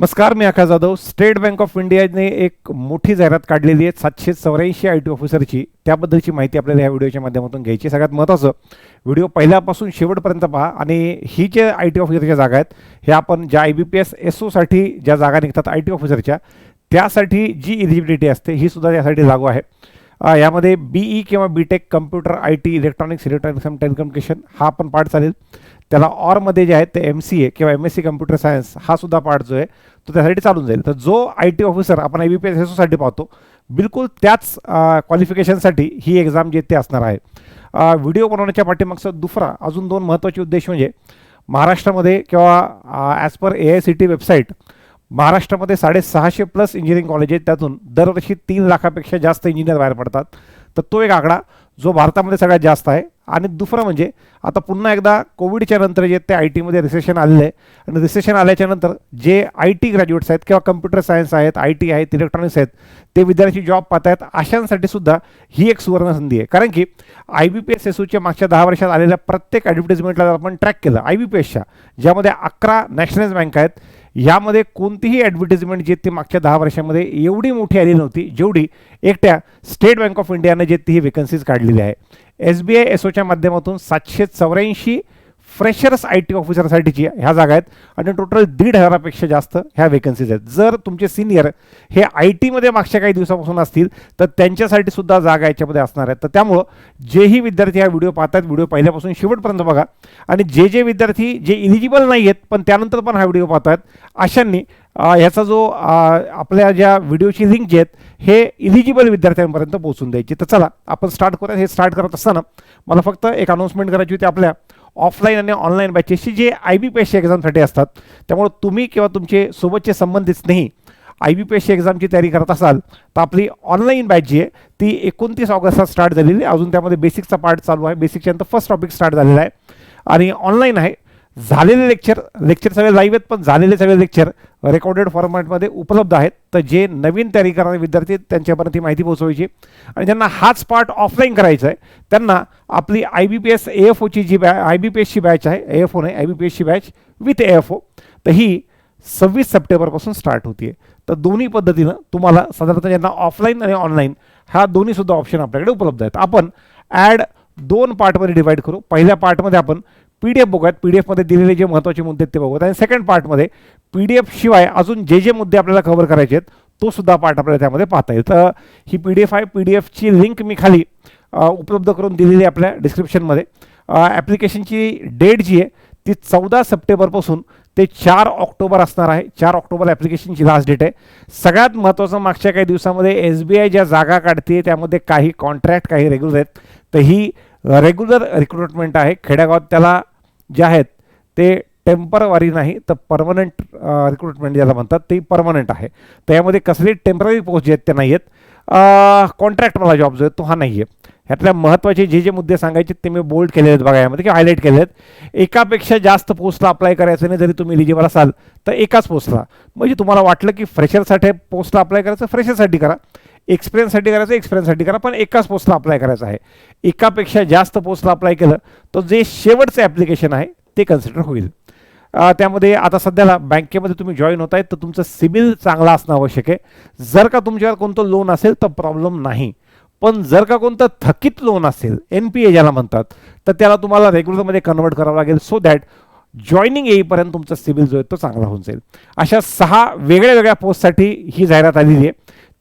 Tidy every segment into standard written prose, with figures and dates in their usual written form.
नमस्कार, मी आकाश Jadhav. State bank of इंडियाने एक मोठी जाहिरात काढलेली आहे 784 IT ऑफिसरची. त्याबद्दलची माहिती आपल्याला या व्हिडिओच्या माध्यमातून घ्यायची. सगळ्यात महत्त्वाचं, व्हिडिओ पहिल्यापासून शेवटपर्यंत पहा. आणि ही जे IT ऑफिसरच्या जागा आहेत, हे आपण ज्या IBPS SOसाठी ज्या जागा निघतात IT ऑफिसरच्या, त्यासाठी जी इलिजिबिलिटी असते ही सुद्धा यासाठी लागू आहे. यामध्ये BE किंवा BTech कम्प्युटर IT इलेक्ट्रॉनिक्स आणि टेलिकम्युनिकेशन हा पण पार्ट चालेल. त्याला ऑरमध्ये जे आहेत ते MCA किंवा MSc कम्प्युटर सायन्स हा सुद्धा पार्ट जो आहे तो त्यासाठी चालून जाईल. तर जो IT ऑफिसर आपण IBPS SOसाठी पाहतो, बिलकुल त्याच क्वालिफिकेशनसाठी ही एक्झाम जे ते असणार आहे. व्हिडिओ बनवण्याच्या पाठीमागचा दुसरा अजून दोन महत्त्वाचे उद्देश म्हणजे महाराष्ट्रामध्ये किंवा ॲज पर AICTE वेबसाईट महाराष्ट्रामध्ये 650+ इंजिनिअरिंग कॉलेज आहेत. त्यातून दरवर्षी 3 लाखापेक्षा जास्त इंजिनियर बाहेर पडतात. तर तो एक आकडा जो भारतामध्ये सगळ्यात जास्त आहे. आणि दुसरं म्हणजे आता पुन्हा एकदा कोविडच्या नंतर जे ते ITमध्ये रिसेशन आलेलं आहे. आणि रिसेशन आल्याच्या नंतर जे IT ग्रॅज्युएट्स आहेत किंवा कम्प्युटर सायन्स आहेत, IT आहेत, इलेक्ट्रॉनिक्स आहेत, ते विद्यार्थी जॉब पाहत आहेत. अशांसाठी सुद्धा ही एक सुवर्ण संधी आहे. कारण की IBPS SOच्या मागच्या 10 वर्षात आलेल्या प्रत्येक ॲडव्हर्टिजमेंटला जर आपण ट्रॅक केलं IBPSच्या, ज्यामध्ये 11 नॅशनलाइज बँक आहेत, यामध्ये कोणतीही ॲडव्हर्टिजमेंट जी ती मागच्या 10 वर्षामध्ये एवढी मोठी आली नव्हती जेवढी एकट्या स्टेट बँक ऑफ इंडियाने जे ती ही वेकन्सीज काढलेली आहे. SBI SOच्या माध्यमातून 784 फ्रेशर्स IT ऑफिसरसाठीची ह्या जागा आहेत. आणि टोटल 1,500पेक्षा जास्त ह्या वेकन्सीज आहेत. जर तुमचे सिनियर हे ITमध्ये मागच्या काही दिवसापासून असतील तर त्यांच्यासाठी सुद्धा जागा याच्यामध्ये असणार आहेत. तर त्यामुळं जेही विद्यार्थी हा व्हिडिओ पाहतात, व्हिडिओ पहिल्यापासून शेवटपर्यंत बघा. आणि जे विद्यार्थी जे इलिजिबल नाही आहेत पण त्यानंतर पण हा व्हिडिओ पाहतात, अशांनी ह्याचा जो आपल्या ज्या व्हिडिओची लिंक जी आहेत हे इलिजिबल विद्यार्थ्यांपर्यंत पोहोचून द्यायची. तर चला आपण स्टार्ट करूया. हे स्टार्ट करत असताना मला फक्त एक अनाउन्समेंट करायची होती आपल्या ऑफलाईन आणि ऑनलाईन बॅचेसची जे IBPSच्या एक्झामसाठी असतात. त्यामुळे तुम्ही किंवा तुमचे सोबतचे संबंधित स्नेही IBPSच्या एक्झामची तयारी करत असाल तर आपली ऑनलाईन बॅच जी आहे ती 29 ऑगस्टला स्टार्ट झालेली आहे. अजून त्यामध्ये बेसिकचा पार्ट चालू आहे. बेसिकच्या नंतर फर्स्ट टॉपिक स्टार्ट झालेला आहे आणि ऑनलाईन आहे. झालेले लेक्चर सगळे लाईव्ह आहेत, पण झालेले सगळे लेक्चर रेकॉर्डेड फॉर्मॅटमध्ये उपलब्ध आहेत. तर जे नवीन तयारी करणारे विद्यार्थी त्यांच्यापर्यंत ही माहिती पोहोचवायची. आणि ज्यांना हाच पार्ट ऑफलाईन करायचा आहे त्यांना आपली IBPS AFOची जी IBPSची बॅच आहे, AFO नाही IBPSची बॅच विथ AFO, तर ही 26 सप्टेंबरपासून स्टार्ट होती. तर दोन्ही पद्धतीनं तुम्हाला साधारणतः ज्यांना ऑफलाईन आणि ऑनलाईन ह्या दोन्हीसुद्धा ऑप्शन आपल्याकडे उपलब्ध आहेत. आपण ॲड 2 पार्टमध्ये डिवाईड करू. पहिल्या पार्टमध्ये आपण PDF बघूयात. PDF मध्ये दिलेले जे महत्त्वाचे मुद्दे आहेत ते बघूयात. आणि सेकंड पार्टमध्ये PDF शिवाय अजून जे मुद्दे आपल्याला कव्हर करायचे आहेत तो सुद्धा पार्ट आपल्याला त्यामध्ये पाहता येईल. तर ही PDF आहे. PDFची लिंक मी खाली उपलब्ध करून दिलेली आहे आपल्या डिस्क्रिप्शनमध्ये. ॲप्लिकेशनची डेट जी आहे ती 14 सप्टेंबरपासून ते 4 ऑक्टोबर असणार आहे. 4 ऑक्टोबर ॲप्लिकेशनची लास्ट डेट आहे. सगळ्यात महत्त्वाचं, मागच्या काही दिवसामध्ये SBI ज्या जागा काढते त्यामध्ये काही कॉन्ट्रॅक्ट काही रेग्युलर आहेत. तर ही रेग्युलर रिक्रुटमेंट आहे. खेड्यागावात त्याला जे आहेत ते टेम्परवारी नाही तर परमनंट रिक्रुटमेंट ज्याला म्हणतात ते परमनंट आहे. तर यामध्ये कसली टेम्पररी पोस्ट जे आहेत ते नाही आहेत. कॉन्ट्रॅक्ट मला जॉब जो आहे तो हा नाही आहे. ह्यातल्या महत्त्वाचे जे मुद्दे सांगायचे ते मी बोल्ड केलेले आहेत बघा यामध्ये किंवा हायलाईट केले आहेत. एकापेक्षा जास्त पोस्टला अप्लाय करायचं नाही. जरी तुम्ही इलिजिबल असाल तर एकाच पोस्टला, म्हणजे तुम्हाला वाटलं की फ्रेशरसाठी पोस्टला अप्लाय करायचं फ्रेशरसाठी करा, एक्सपिरियन्ससाठी करायचं एक्सपिरियन्ससाठी करा, पण एकाच पोस्टला अप्लाय करायचं आहे. एकापेक्षा जास्त पोस्टला अप्लाय केलं तर जे शेवटचं ॲप्लिकेशन आहे ते कन्सिडर होईल. त्यामध्ये आता सध्याला बँकेमध्ये तुम्ही जॉईन होत आहे तर तुमचं सिबिल चांगला असणं आवश्यक आहे. जर का तुमच्यावर कोणतं लोन असेल तर प्रॉब्लेम नाही, पण जर का कोणतं थकीत लोन असेल NPA ज्याला म्हणतात तर त्याला तुम्हाला रेग्युलरमध्ये कन्वर्ट करावं लागेल. सो दॅट जॉईनिंग येईपर्यंत तुमचा सिबिल जो आहे तो चांगला होऊन जाईल. अशा 6 वेगळ्या पोस्टसाठी ही जाहिरात आलेली आहे.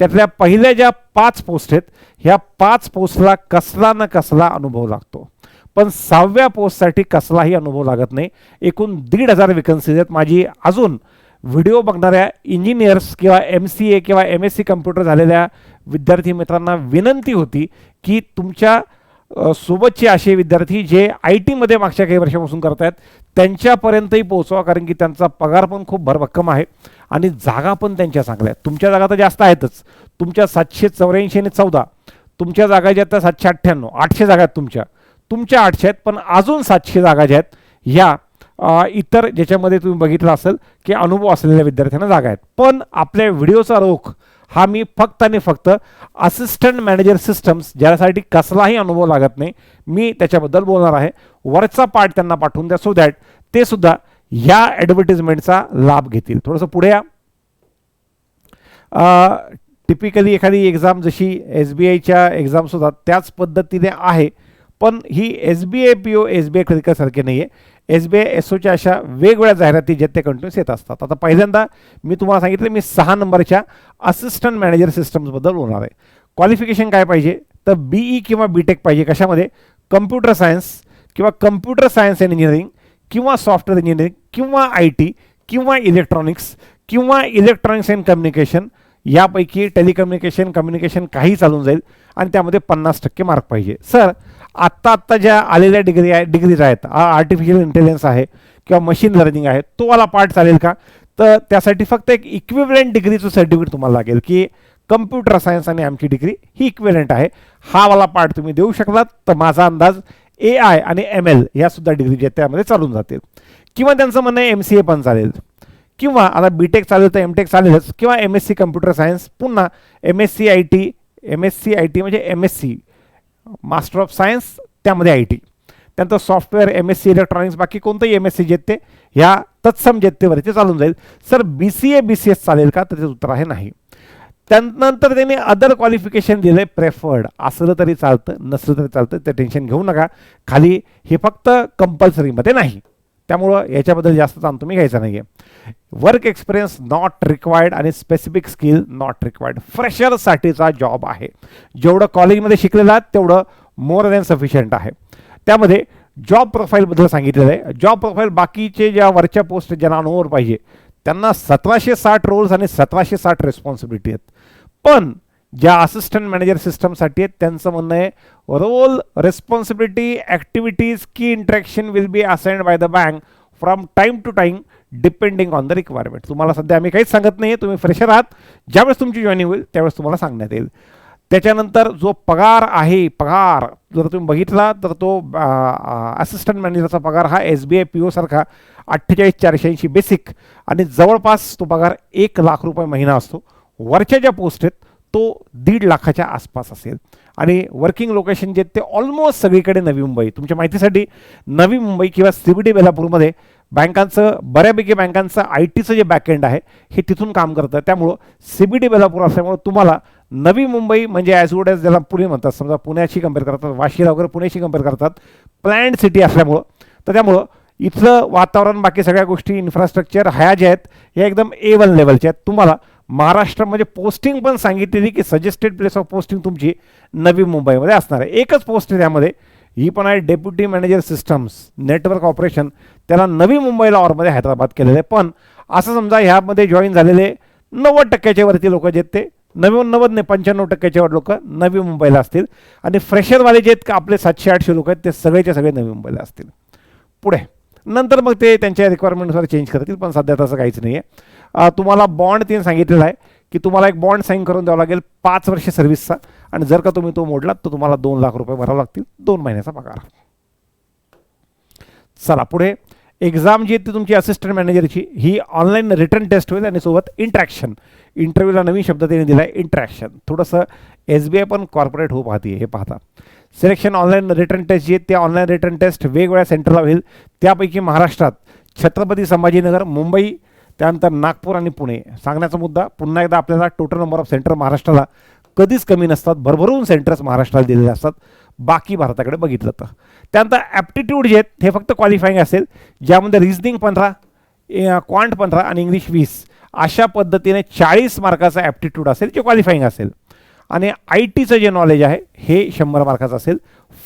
त्यातल्या पहिल्या ज्या 5 पोस्ट आहेत ह्या 5 पोस्टला कसला ना कसला अनुभव लागतो, पण 6व्या पोस्टसाठी कसलाही अनुभव लागत नाही. एकूण 1,500 वेकन्सीज आहेत. माझी अजून व्हिडिओ बघणाऱ्या इंजिनियर्स किंवा MCA किंवा MSc कम्प्युटर झालेल्या विद्यार्थी मित्रांना विनंती होती की तुमच्या सोबतचे असे विद्यार्थी जे ITमध्ये मागच्या काही वर्षापासून करत आहेत त्यांच्यापर्यंतही पोहोचवा. कारण की त्यांचा पगार पण खूप भरभक्कम आहे आणि जागा पण त्यांच्या चांगल्या आहेत. तुमच्या जागा तर जास्त आहेतच. तुमच्या 784 आणि 14 तुमच्या जागा ज्या आहेत 798, 800 जागा आहेत तुमच्या 800 आहेत. पण अजून 700 जागा ज्या आहेत ह्या इतर ज्याच्यामध्ये तुम्ही बघितलं असेल की अनुभव असलेल्या विद्यार्थ्यांना जागा आहेत. पण आपल्या व्हिडिओचा रोख हा मी फक्त आणि फक्त असिस्टंट मॅनेजर सिस्टम्स ज्यासाठी कसलाही अनुभव लागत नाही मी त्याच्याबद्दल बोलणार आहे. वरचा पार्ट त्यांना पाठवून द्या सो दॅट ते सुद्धा या ॲडव्हर्टिजमेंटचा लाभ घेतील. थोडंसं पुढे या. टिपिकली एखादी एक्झाम जशी SBIच्या एक्झाम्स होतात त्याच पद्धतीने आहे, पण ही SBI PO SBI क्लिकरसारखी नाही आहे. SBI SOच्या अशा वेगवेगळ्या जाहिराती ज्या ते कंटिन्यूस येत असतात. आता पहिल्यांदा मी तुम्हाला सांगितलं मी 6 नंबरच्या असिस्टंट मॅनेजर सिस्टम्सबद्दल बोलणार आहे. क्वालिफिकेशन काय पाहिजे तर BE किंवा BTech पाहिजे. कशामध्ये? कम्प्युटर सायन्स किंवा कम्प्युटर सायन्स अँड इंजिनिअरिंग किंवा सॉफ्टवेअर इंजिनिअरिंग किंवा IT किंवा इलेक्ट्रॉनिक्स किंवा इलेक्ट्रॉनिक्स अँड कम्युनिकेशन, यापैकी टेलिकम्युनिकेशन कम्युनिकेशन काही चालून जाईल आणि त्यामध्ये 50% मार्क पाहिजे. सर आत्ता ज्या आलेल्या डिग्रीज आहेत, आर्टिफिशियल इंटेलिजन्स आहे किंवा मशीन लर्निंग आहे, तो वाला पार्ट चालेल का? तर त्यासाठी फक्त एक इक्विव्हॅलेंट डिग्रीचं सर्टिफिकेट तुम्हाला लागेल की कम्प्युटर सायन्स आणि आमची डिग्री ही इक्विव्हॅलेंट आहे. हा वाला पार्ट तुम्ही देऊ शकलात तर माझा अंदाज AI आणि ML या सुद्धा डिग्री ज्या त्यामध्ये चालून जातील. किंवा त्यांचं म्हणणं आहे MCA पण चालेल, किंवा आता BTech चालेल तर MTech चालेलच, किंवा MSc कम्प्युटर सायन्स, पुन्हा MSc IT म्हणजे MSc मास्टर ऑफ सायन्स त्यामध्ये IT, त्यानंतर सॉफ्टवेअर MSc इलेक्ट्रॉनिक्स, बाकी कोणतंही MSc जे ते ह्या तत्सम जेत्तेवरती चालून जाईल. सर BCA BCS चालेल का? तर त्याचं उत्तर आहे नाही. त्यानंतर त्यांनी अदर क्वालिफिकेशन दिले प्रेफर्ड, असलं तरी चालतं नसलं तरी चालतं, ते टेन्शन घेऊ नका. खाली हे फक्त कंपल्सरीमध्ये नाही, त्यामुळं याच्याबद्दल जास्त ताण तुम्ही घ्यायचा नाही आहे. वर्क एक्सपिरियन्स नॉट रिक्वायर्ड आणि स्पेसिफिक स्किल नॉट रिक्वायर्ड. फ्रेशरसाठीचा जॉब आहे. जेवढं कॉलेजमध्ये शिकलेलं आहात तेवढं मोर दॅन सफिशियंट आहे. त्यामध्ये जॉब प्रोफाईलबद्दल सांगितलेलं आहे. जॉब प्रोफाईल बाकीचे ज्या वरच्या पोस्ट ज्यांना अनुभव पाहिजे त्यांना 1760 रोल्स आणि 1760 रिस्पॉन्सिबिलिटी आहेत. पण ज्या असिस्टंट मॅनेजर सिस्टमसाठी आहेत त्यांचं म्हणणं आहे रोल रिस्पॉन्सिबिलिटी ॲक्टिव्हिटीज की interaction will be assigned by the bank from time to time depending on the requirement. तुम्हाला सध्या आम्ही काहीच सांगत नाही, तुम्ही फ्रेशर आहात, ज्यावेळेस तुमची जॉईनिंग होईल त्यावेळेस तुम्हाला सांगण्यात येईल. त्याच्यानंतर जो पगार आहे, पगार जर तुम्ही बघितला तर तो असिस्टंट मॅनेजरचा पगार हा SBI PO सारखा 48,480 बेसिक आणि जवळपास तो पगार 1,00,000 रुपये महिना असतो. वरच्या ज्या पोस्ट आहेत तो 1.5 लाखाच्या आसपास असेल. आणि वर्किंग लोकेशन जे ते ऑलमोस्ट सगळीकडे नवी मुंबई. तुमच्या माहितीसाठी नवी मुंबई किंवा CBD बेलापूरमध्ये बँकांचं बऱ्यापैकी बँकांचं ITचं जे बॅकएंड आहे हे तिथून काम करतं. त्यामुळं CBD बेलापूर असल्यामुळं तुम्हाला नवी मुंबई म्हणजे ॲज गुड ॲज ज्याला पुणे म्हणतात, समजा पुण्याशी कंपेअर करतात, वाशीला वगैरे पुण्याशी कंपेअर करतात, प्लॅन्ड सिटी असल्यामुळं, तर त्यामुळं इथलं वातावरण बाकी सगळ्या गोष्टी इन्फ्रास्ट्रक्चर ह्या ज्या आहेत ह्या एकदम A1 लेवलच्या आहेत. तुम्हाला महाराष्ट्रामध्ये पोस्टिंग पण सांगितलेली की सजेस्टेड प्लेस ऑफ पोस्टिंग तुमची नवी मुंबईमध्ये असणार आहे. एकच पोस्ट आहे त्यामध्ये, ही पण आहे deputy manager systems network operation, त्याला नवी मुंबईला ऑरमध्ये हैदराबाद केलेलं आहे. पण असं समजा ह्यामध्ये जॉईन झालेले 90% वरती लोक जे आहेत ते 90 नाही 95% वर लोक नवी मुंबईला असतील आणि फ्रेशरवाले जे आहेत का आपले 700-800 लोक आहेत ते सगळेच्या सगळे नवी मुंबईला असतील. पुढे नंतर मग ते त्यांच्या रिक्वायरमेंटनुसार चेंज करतील, पण सध्या तसं काहीच नाही आहे. तुम्हाला बॉन्ड त्यांनी सांगितलेलं आहे की तुम्हाला एक बॉन्ड साईन करून द्यावा लागेल 5 वर्ष सर्व्हिसचा, आणि जर का तुम्ही तो मोडलात तर तुम्हाला 2 लाख रुपये भरावे लागतील, 2 महिन्याचा पगार. चला पुढे एक्झाम जी आहे ती तुमची असिस्टंट मॅनेजरची ही ऑनलाईन रिटर्न टेस्ट होईल आणि सोबत इंट्रॅक्शन. इंटरव्ह्यूला नवीन शब्द त्यांनी दिला आहे इंट्रॅक्शन. थोडंसं SBI पण कॉर्पोरेट हो पाहते हे पाहता. सिलेक्शन ऑनलाईन रिटर्न टेस्ट जी आहे त्या ऑनलाईन रिटर्न टेस्ट वेगवेगळ्या सेंटरला होईल. त्यापैकी महाराष्ट्रात छत्रपती संभाजीनगर, मुंबई, त्यानंतर नागपूर आणि पुणे. सांगण्याचा मुद्दा पुन्हा एकदा आपल्याला टोटल नंबर ऑफ सेंटर महाराष्ट्राला कधीच कमी नसतात, भरभरून सेंटर्स महाराष्ट्राला दिलेले असतात बाकी भारताकडे बघितलं तर. त्यानंतर ॲप्टिट्यूड जे आहेत हे फक्त क्वालिफाईंग असेल, ज्यामध्ये रिझनिंग 15, क्वांट 15 आणि इंग्लिश 20 अशा पद्धतीने 40 मार्काचा ॲप्टिट्यूड असेल जे क्वालिफाईंग असेल. आणि ITचं जे नॉलेज आहे हे 100 मार्काचं असेल.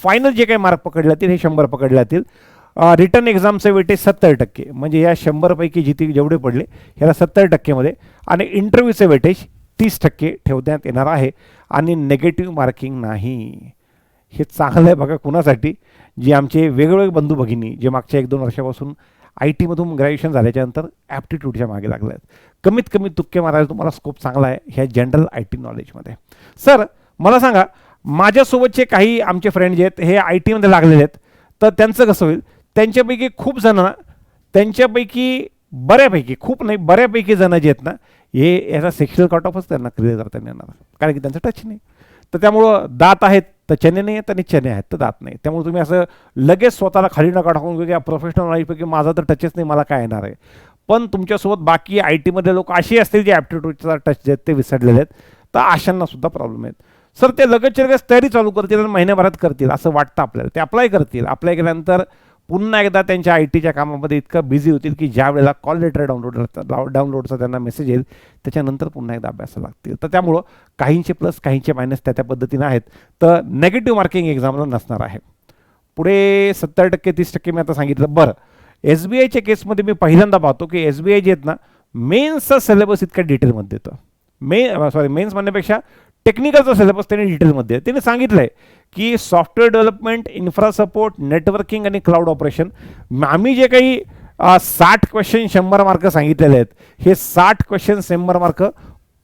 फायनल जे काही मार्क पकडले जातील हे 100 पकडले जातील. रिटर्न एक्झामचं वेटेज 70%, म्हणजे या 100 पैकी जेवढे पडले ह्याला 70%मध्ये, आणि इंटरव्ह्यूचं वेटेज 30% ठेवण्यात येणार आहे आणि नेगेटिव्ह मार्किंग नाही. हे चांगलं आहे बघा कुणासाठी, जे आमचे वेगवेगळे बंधू भगिनी जे मागच्या 1-2 वर्षापासून ITमधून ग्रॅज्युएशन झाल्याच्यानंतर ॲप्टिट्यूडच्या मागे लागले आहेत. कमीत कमी तुक्के मारायला तुम्हाला स्कोप चांगला आहे ह्या जनरल IT नॉलेजमध्ये. सर मला सांगा, माझ्यासोबतचे काही आमचे फ्रेंड जे आहेत हे ITमध्ये लागलेले आहेत, तर त्यांचं कसं होईल? त्यांच्यापैकी खूप जण, त्यांच्यापैकी बऱ्यापैकी, खूप नाही बऱ्यापैकी जण जे आहेत ना हे याचा सेक्शुअल कट ऑफच त्यांना क्लिअर करता येणार, कारण की त्यांचं टच नाही. तर त्यामुळं दात आहेत तर चने नाही आहेत आणि चने आहेत तर दात नाही. त्यामुळे तुम्ही असं लगेच स्वतःला खाली नका टाकून की प्रोफेशनल लाईफपैकी माझा तर टचच नाही मला काय येणार आहे. पण तुमच्यासोबत बाकी आय टीमध्ये लोक असे असतील जे ॲप्टिट्यूडचा टच देत ते विसरलेले आहेत, तर अशांना सुद्धा प्रॉब्लेम आहेत. सर ते लगेचच्या लगेच तयारी चालू करतील आणि महिन्याभरात करतील असं वाटतं आपल्याला. ते अप्लाय करतील, अप्लाय केल्यानंतर पुन्हा एकदा त्यांच्या आय टीच्या कामामध्ये इतकं बिझी होतील की ज्या वेळेला कॉल लेटर डाउनलोडचा त्यांना मेसेज येईल त्याच्यानंतर पुन्हा एकदा अभ्यासाला लागतील. तर त्यामुळं काहींचे प्लस काहींचे मायनस त्या पद्धतीनं आहेत. तर नेगेटिव्ह मार्किंग एक्झामला नसणार आहे. पुढे 70% 30% मी आता सांगितलं. बरं, एस बी आयच्या केसमध्ये मी पहिल्यांदा पाहतो की एस बी आय जे आहेत ना, मेन्सचा सिलेबस इतक्या डिटेलमध्ये देतं. मेन्स म्हणण्यापेक्षा टेक्निकलचा सिलेबस त्यांनी डिटेलमध्ये त्यांनी सांगितलं आहे की software development, infra support, networking आणि क्लाउड ऑपरेशन. आम्ही जे काही 60 क्वेश्चन 100 मार्क सांगितलेले आहेत, हे 60 क्वेश्चन 100 मार्क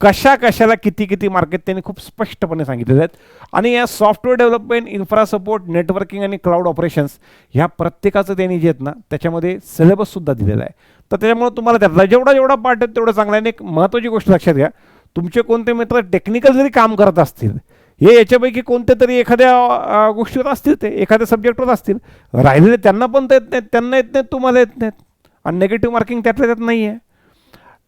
कशाला किती मार्क आहेत त्यांनी खूप स्पष्टपणे सांगितलेले आहेत. आणि या software development, infra support, networking आणि क्लाउड ऑपरेशन्स ह्या प्रत्येकाचं त्यांनी जे आहेत ना त्याच्यामध्ये सिलेबससुद्धा दिलेला आहे. तर त्याच्यामुळे तुम्हाला त्यातला जेवढा पार्ट आहे तेवढं चांगला आहे. आणि एक महत्त्वाची गोष्ट लक्षात घ्या, तुमचे कोणते मित्र टेक्निकल जरी काम करत असतील, हे याच्यापैकी कोणते तरी एखाद्या गोष्टीवर असतील, ते एखाद्या सब्जेक्टवर असतील, राहिलेले त्यांना पण येत नाहीत, त्यांना येत नाहीत, तुम्हाला येत नाहीत, आणि नेगेटिव्ह मार्किंग त्यातल्या त्यात नाही आहे.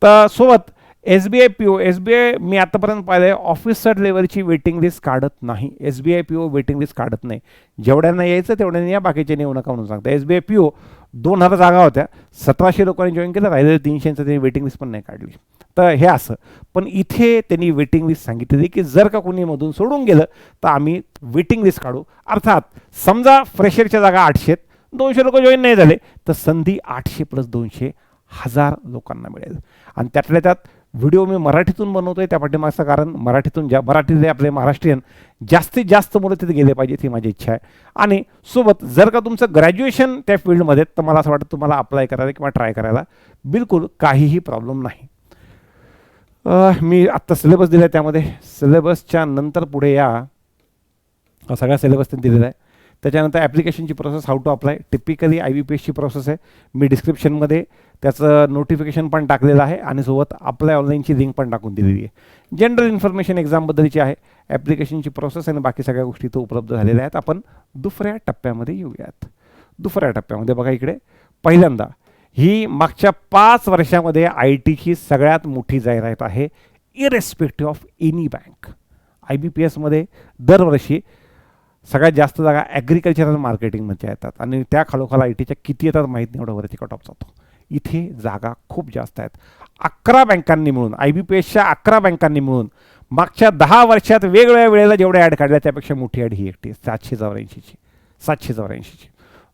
तर सोबत S B I P O, S B I मी आतापर्यंत पाहिलं आहे ऑफिसर लेवलची वेटिंग लिस्ट काढत नाही. S B I P O waiting list काढत नाही. जेवढ्यांना यायचं तेवढ्यांनी या, बाकीचे नेऊ नका म्हणून सांगता. S B I P O 2000 जागा होत्या, 1700 लोकांनी जॉईन केलं, राहिलेले 300चं त्यांनी वेटिंग लिस्ट पण नाही काढली. तर हे असं. पण इथे त्यांनी वेटिंग लिस्ट सांगितलेली की जर का कोणी मधून सोडून गेलं तर आम्ही वेटिंग लिस्ट काढू. अर्थात समजा फ्रेशरच्या जागा 800, 200 लोक जॉईन नाही झाले तर संधी 800 + 200 1000 लोकांना मिळेल. आणि त्यातल्या त्यात व्हिडिओ मी मराठीतून बनवतोय, त्या पाठीमागचं कारण मराठीतून मराठीतले आपले महाराष्ट्रीयन जास्तीत जास्त मुलं तिथे गेले पाहिजेत ही माझी इच्छा आहे. आणि सोबत जर का तुमचं ग्रॅज्युएशन त्या फील्डमध्ये, तर मला असं वाटतं तुम्हाला अप्लाय करायला किंवा ट्राय करायला बिलकुल काहीही प्रॉब्लेम नाही. मी आत्ता सिलेबस दिला आहे, त्यामध्ये सिलेबसच्या नंतर पुढे या सगळा सिलेबस त्यांनी दिलेला आहे. त्याच्यानंतर ॲप्लिकेशनची process, how to apply, typically I B P एसची प्रोसेस आहे. मी डिस्क्रिप्शनमध्ये त्याचं नोटिफिकेशन पण टाकलेलं आहे आणि सोबत अप्लाय ऑनलाईनची लिंक पण टाकून दिलेली आहे. जनरल इन्फॉर्मेशन एक्झामबद्दलची आहे, ॲप्लिकेशनची प्रोसेस आणि बाकी सगळ्या गोष्टी इथं उपलब्ध झालेल्या आहेत. आपण दुसऱ्या टप्प्यामध्ये येऊयात. दुसऱ्या टप्प्यामध्ये बघा, इकडे पहिल्यांदा ही मागच्या 5 वर्षामध्ये आय टीची सगळ्यात मोठी जाहिरात आहे, irrespective of any bank. I B P एसमध्ये दरवर्षी सगळ्यात जास्त जागा ॲग्रिकल्चरल मार्केटिंगमध्ये येतात आणि त्या खालोखाल आय टीच्या किती येतात माहीत नाही, एवढं वरती कट ऑफ जातो. इथे जागा खूप जास्त आहेत. 11 बँकांनी मिळून, आय बी पी एसच्या 11 बँकांनी मिळून मागच्या 10 वर्षात वेगवेगळ्या वेळेला जेवढ्या ॲड काढल्या त्यापेक्षा मोठी ॲड ही एकटी 784ची.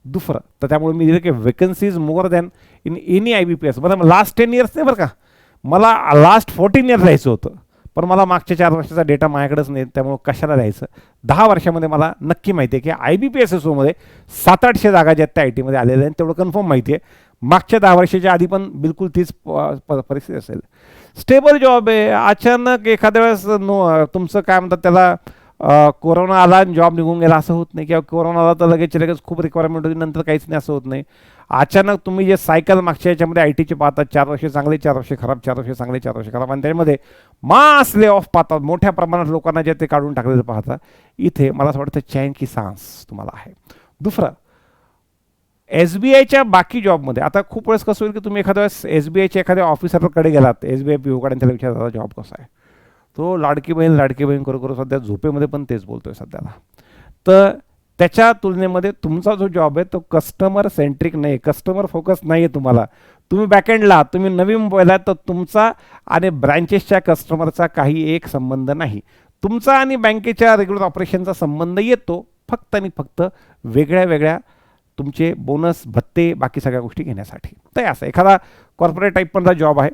दुसरं तर त्यामुळे मी दिलं की vacancies more than in any I B P S. बरं, लास्ट 10 इयर्स नाही बरं का, मला लास्ट 14 इयर्स राहायचं होतं, पण मला मागच्या 4 वर्षाचा डेटा माझ्याकडेच नाही, त्यामुळे कशाला द्यायचं. 10 वर्षामध्ये मला नक्की माहिती आहे की I B P S S ओमध्ये 700-800 जागा ज्या त्या आय टीमध्ये आलेल्या आहेत, तेवढं कन्फर्म माहिती आहे. मागच्या 10 वर्षाच्या आधी पण बिलकुल तीच परिस्थिती असेल. स्टेबल जॉब आहे. अचानक एखाद्या वेळेस तुमचं काय म्हणतात त्याला, कोरोना आला आणि जॉब निघून गेला असं होत नाही, किंवा कोरोना आला तर लगेच खूप रिक्वायरमेंट होती, नंतर काहीच नाही असं होत नाही. अचानक तुम्ही जे सायकल मागच्या याच्यामध्ये आय टीचे पाहतात, 4 वर्ष चांगले, 4 वर्ष खराब, 4 वर्ष चांगले, 4 वर्ष खराब, आणि त्यामध्ये मास ले ऑफ पाहतात, मोठ्या प्रमाणात लोकांना जे ते काढून टाकलेलं पाहता. इथे मला असं वाटतं चैन की सांस तुम्हाला आहे. दुसरं, एस बी आयच्या बाकी जॉबमध्ये आता खूप वेळेस कसं होईल की तुम्ही एखाद्या वेळेस एस बी आयच्या एखाद्या ऑफिसरकडे गेलात, एस बी आय पी ओकडे, त्याला विचारता जॉब कसा आहे, तो लाडकी बहीण करू सध्या झोपेमध्ये पण तेच बोलतोय सध्याला. तर त्याच्या तुलनेमध्ये तुमचा जो जॉब आहे तो कस्टमर सेंट्रिक नाही, कस्टमर फोकस नाही आहे. तुम्ही बॅकएंडला, तुम्ही नवीन मोबाईल आहे, तर तुमचा आणि ब्रँचेसच्या कस्टमरचा काही एक संबंध नाही. तुमचा आणि बँकेच्या रेग्युलर ऑपरेशनचा संबंध येतो फक्त आणि फक्त वेगळ्या तुमचे बोनस, भत्ते, बाकी सगळ्या गोष्टी घेण्यासाठी. तर असं एखादा कॉर्पोरेट टाईपमधला जॉब आहे.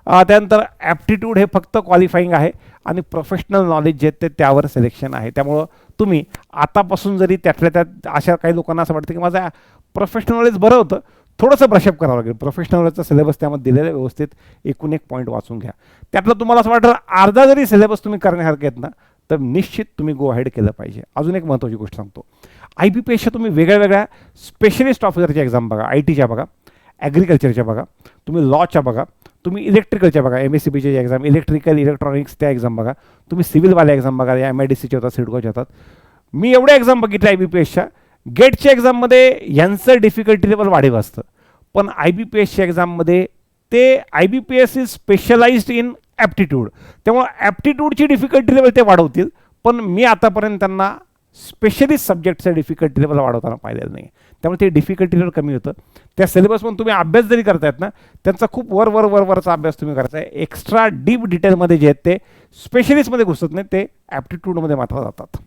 त्यानंतर ॲप्टिट्यूड हे फक्त क्वालिफाईंग आहे आणि प्रोफेशनल नॉलेज जे ते त्यावर सिलेक्शन आहे. त्यामुळं तुम्ही आतापासून जरी त्यातल्या त्यात अशा काही लोकांना असं वाटतं की माझं प्रोफेशनल नॉलेज बरं होतं, थोडंसं ब्रशअप करावं लागेल. प्रोफेशनल नॉलेजचा सिलेबस त्यामध्ये दिलेला व्यवस्थित एकूण एक पॉईंट वाचून घ्या. त्यातलं तुम्हाला असं वाटतं अर्धा जरी सिलेबस तुम्ही करण्यासारखे आहेत ना, तर निश्चित तुम्ही गो अहेड केलं पाहिजे. अजून एक महत्त्वाची गोष्ट सांगतो, आय बी पी एसच्या तुम्ही वेगळ्या स्पेशलिस्ट ऑफिसरच्या एक्झाम बघा, आय टीच्या बघा, ॲग्रिकल्चरच्या बघा, तुम्ही लॉच्या बघा, तुम्ही इलेक्ट्रिकलच्या बघा, एम एस सी बीच्या एक्झाम, इलेक्ट्रिकल इलेक्ट्रॉनिक्स त्या एक्झाम बघा, तुम्ही सिव्हिलवाल्या एक्झाम बघा, या एम आय डी सीच्या होतात, सिडकोच्या होतात. मी एवढ्या एक्झाम बघितल्या आय बी पी एसच्या. गेटच्या एक्झाममध्ये यांचं डिफिकल्टी लेवल वाढीव असतं, पण आय बी पी एसच्या एक्झाममध्ये ते IBPS is specialised in aptitude. त्यामुळं ॲप्टिट्यूडची डिफिकल्टी लेवल ते वाढवतील, पण मी आतापर्यंत त्यांना स्पेशलिस्ट सब्जेक्टचं डिफिकल्टी लेवल वाढवताना पाहिलेलं नाही. त्यामुळे ते डिफिकल्टी लेवल कमी होतं. त्या सिलेबसमधून तुम्ही अभ्यास जरी करतायत ना, त्यांचा खूप वरचा अभ्यास तुम्ही करताय. एक्स्ट्रा डीप डिटेलमध्ये जे आहेत ते स्पेशलिस्टमध्ये घुसत नाही, ते ॲप्टिट्यूडमध्ये मात्र जातात.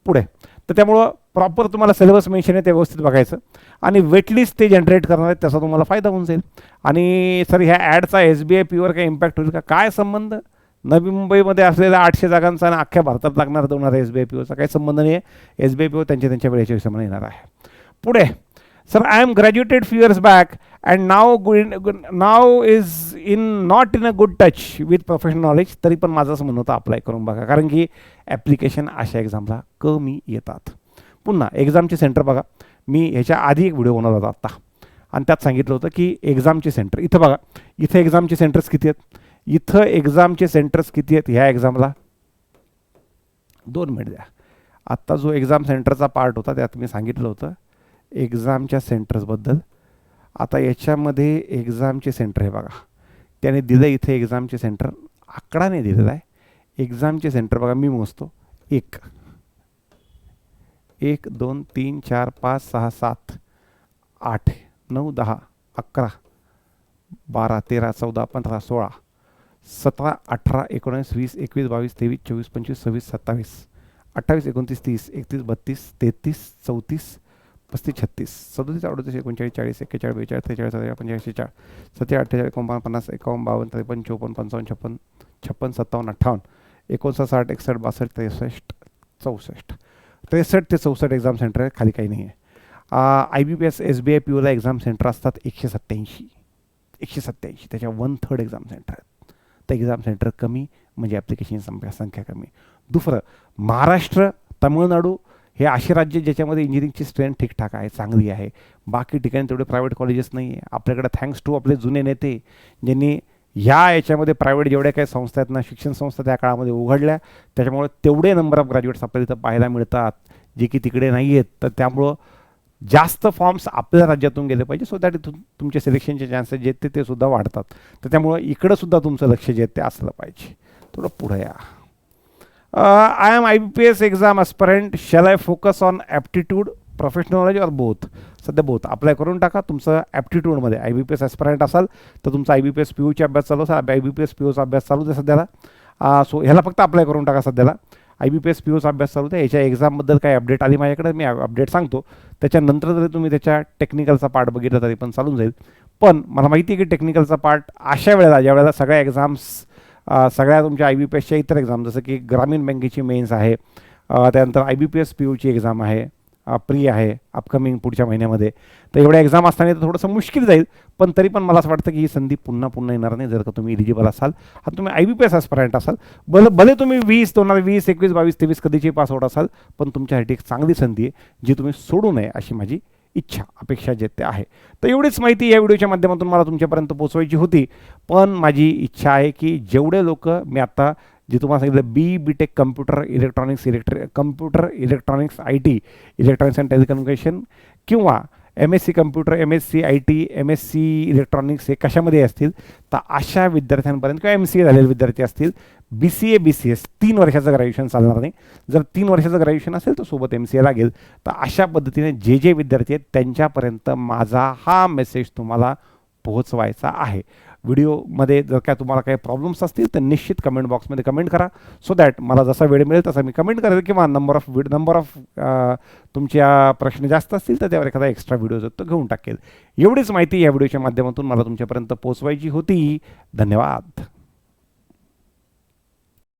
पुढे तर त्यामुळं प्रॉपर तुम्हाला सिलेबस मेन्शन आहे ते व्यवस्थित बघायचं आणि वेटलिस्ट ते जनरेट करणार आहेत, त्याचा तुम्हाला फायदा होऊन जाईल. आणि सर ह्या ॲडचा SBI पीवर काही इम्पॅक्ट होईल का? काय संबंध? नवी मुंबईमध्ये असलेल्या 800 जागांचा आणि अख्ख्या भारतात लागणार होणार SBI पीओचा काही संबंध नाही आहे. SBI पीओ त्यांच्या वेळेच्या हिशोबाने येणार आहे. पुढे sir I am graduated few years back and now is not in a good touch with professional knowledge. तरी पण माझं असं म्हणणं होतं अप्लाय करून बघा, कारण की ॲप्लिकेशन अशा एक्झामला कमी येतात. पुन्हा एक्झामचे सेंटर बघा, मी ह्याच्या आधी एक व्हिडिओ बनवला होता आत्ता आणि त्यात सांगितलं होतं की एक्झामचे सेंटर इथं बघा. इथं एक्झामचे सेंटर्स किती आहेत? इथं एक्झामचे सेंटर्स किती आहेत ह्या एक्झामला? 2 मिनिट द्या. आत्ता जो एक्झाम सेंटरचा पार्ट होता त्यात मी सांगितलं होतं एक्झामच्या सेंटर्सबद्दल. आता याच्यामध्ये एक्झामचे सेंटर हे बघा, त्याने दिलं इथे एक्झामचे सेंटर, आकडा नाही दिलेला आहे. एक्झामचे सेंटर बघा, मी मोजतो 1 2 3 4 5 6 7 8 9 10 11 12 13 14 15 16 17 18 19 20 21 22 23 24 25 26 27 28 29 30 31 32 33 34 35 36 37 38 39 40 41 42 43 44 45 46 47 48 49 50 51 52 53 54 55 56 56 57 58 59 60 61 62 63 64 63 ते 64 एक्झाम सेंटर आहे, खाली काही नाही आहे. IBPS SBI पीओला एक्झाम सेंटर असतात 187 त्याच्या 1/3 एक्झाम सेंटर आहेत. तर एक्झाम सेंटर कमी म्हणजे ॲप्लिकेशन संख्या कमी. दुसरं, महाराष्ट्र, तामिळनाडू हे असे राज्य ज्याच्यामध्ये इंजिनिअरिंगची स्ट्रेंथ ठीकठाक आहे, चांगली आहे. बाकी ठिकाणी तेवढे प्रायव्हेट कॉलेजेस नाही आहे. आपल्याकडे थँक्स टू आपले जुने नेते ज्यांनी याच्यामध्ये प्रायव्हेट जेवढ्या काही संस्था आहेत ना, शिक्षण संस्था त्या काळामध्ये उघडल्या, त्याच्यामुळे तेवढे नंबर ऑफ ग्रॅज्युएट्स आपल्याला इथं पाहायला मिळतात जे की तिकडे नाही आहेत. तर त्यामुळं जास्त फॉर्म्स आपल्या राज्यातून गेले पाहिजे, सो दॅट इथून तुमचे सिलेक्शनचे चान्सेस जे आहेत ते सुद्धा वाढतात. तर त्यामुळं इकडं सुद्धा तुमचं लक्ष जे आहे ते असलं पाहिजे. थोडं पुढे या. I am IBPS exam aspirant, shall I focus on aptitude professional knowledge or both? सध्या बोथ अप्लाय करून टाका. तुमचं ॲप्टिट्यूडमध्ये IBPS ॲस्परंट असाल तर तुमचा IBPS POचा अभ्यास चालू असेल, IBPS POचा अभ्यास चालू आहे सध्याला. सो ह्याला फक्त अप्लाय करून टाका सध्याला. IBPS POचा अभ्यास चालू आहे. याच्या एक्झामबद्दल काही अपडेट आली माझ्याकडे, मी अपडेट सांगतो. त्याच्यानंतर जरी तुम्ही त्याच्या टेक्निकलचा पार्ट बघितला तरी पण चालून जाईल. पण मला माहिती आहे की टेक्निकलचा पार्ट अशा वेळेला ज्या वेळेला सगळ्या एक्झाम्स, सगळ्या तुमच्या IBPSच्या इतर एक्झाम जसं की ग्रामीण बँकेची मेन्स आहे, त्यानंतर IBPS POची एक्झाम आहे, प्री आहे अपकमिंग पुढच्या महिन्यामध्ये. तर एवढ्या एक्झाम असताना तर थोडंसं मुश्किल जाईल, पण तरी पण मला असं वाटतं की ही संधी पुन्हा येणार नाही जर का तुम्ही इलिजिबल असाल. हा तुम्ही IBPS ॲस्परंट असाल, भले तुम्ही 2020 21 22 23 कधीची पासआउट असाल, पण तुमच्यासाठी एक चांगली संधी आहे जी तुम्ही सोडू नये अशी माझी इच्छा अपेक्षा जे ते आहे. तर एवढीच माहिती या व्हिडिओच्या माध्यमातून मला तुमच्यापर्यंत पोहोचवायची होती. पण माझी इच्छा आहे की जेवढे लोक मी आता जे तुम्हाला सांगितलं BTech computer electronics IT electronics and telecommunication किंवा MSc computer MSc IT MSc electronics हे कशामध्ये असतील तर अशा विद्यार्थ्यांपर्यंत किंवा MCA झालेले विद्यार्थी असतील, BCA BCS 3 वर्षाचं ग्रॅज्युएशन चालणार नाही. जर 3 वर्षाचं ग्रॅज्युएशन असेल तर सोबत MCA लागेल. तर अशा पद्धतीने जे विद्यार्थी आहेत त्यांच्यापर्यंत माझा हा मेसेज तुम्हाला पोहोचवायचा आहे. व्हिडिओमध्ये जर काय तुम्हाला काही प्रॉब्लेम्स असतील तर निश्चित कमेंट बॉक्समध्ये कमेंट करा, सो दॅट मला जसा वेळ मिळेल तसा मी कमेंट करेल, किंवा नंबर ऑफ तुमच्या प्रश्न जास्त असतील तर त्यावर एखादा एक्स्ट्रा व्हिडिओ तो घेऊन टाकेल. एवढीच माहिती या व्हिडिओच्या माध्यमातून मला तुमच्यापर्यंत पोहोचवायची होती. धन्यवाद.